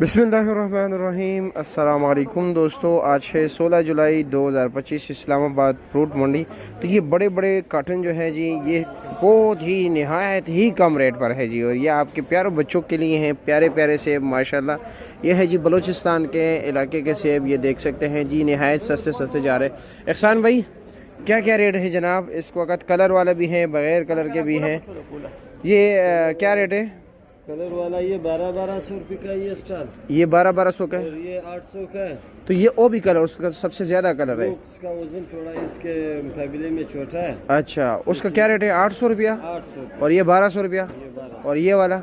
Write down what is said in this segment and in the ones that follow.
बिस्मिल्लाहिर्रहमानिर्रहीम। अस्सलाम वालेकुम दोस्तों, आज है 16 जुलाई 2025, इस्लामाबाद फ्रूट मंडी। तो ये बड़े बड़े काटन जो है जी, ये बहुत ही नहायत ही कम रेट पर है जी, और ये आपके प्यारे बच्चों के लिए हैं। प्यारे प्यारे सेब माशाल्लाह। ये है जी बलूचिस्तान के इलाके के सेब, ये देख सकते हैं जी, नहायत सस्ते सस्ते जा रहे। एहसान भाई, क्या क्या रेट है जनाब इस वक्त? कलर वाले भी हैं, बगैर कलर के भी हैं। ये क्या रेट है? कलर वाला ये 1200 रुपये का, ये स्टार ये 1200 का है, और ये 800 का है। तो ये ओ भी कलर, उसका सबसे ज्यादा कलर है। उसका वजन थोड़ा इसके मुकाबले में छोटा है। अच्छा, उसका क्या रेट है? 800 रुपया। 800 और ये 1200 रुपया। ये 1200 और ये वाला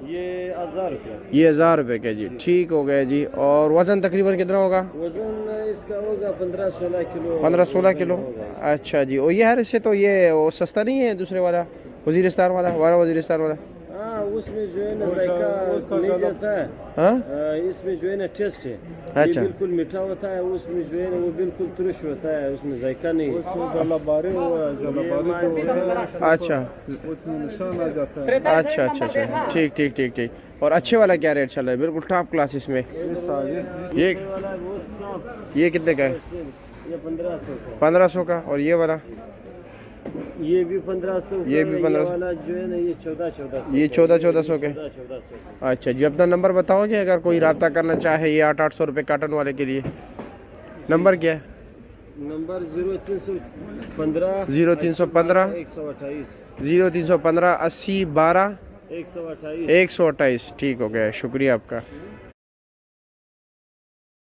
ये 1000 रुपया। ये 1000 रुपये का जी। ठीक हो गया जी। और वजन तकरीबन कितना होगा? वजन इसका होगा 15-16 किलो। 15-16 किलो। होगा। अच्छा जी। और ये यार, इससे तो ये वो सस्ता नहीं है दूसरे वाला, वजीरिस्तान वाला वजीरिस्तान वाला। हाँ, उसमें जो है ना जायका नहीं देता है। हाँ, इसमें जो है ना टेस्ट है। अच्छा। ये बिल्कुल मीठा होता है, उसमें जो है ना वो बिल्कुल तुरश होता है, उसमें जायका नहीं है। अच्छा उसमें निशान आ जाता है। अच्छा अच्छा अच्छा, ठीक ठीक ठीक ठीक। और अच्छे वाला क्या रेट चल रहा है? बिल्कुल टॉप क्लास इसमें। ये वाला बहुत साफ। ये कितने का है? ये 1500 का। 1500 का। और ये वाला? ये भी 1500। ये भी 1500 वाला जो है ना ये 1400। ये 1400 के। 1400। अच्छा जी, अपना नंबर बताओगे अगर कोई रब्ता करना चाहे ये 800 रुपये काटन वाले के लिए? नंबर क्या है? नंबर 0315 0315 128 0315 80 12 128। 128। ठीक हो गया, शुक्रिया आपका।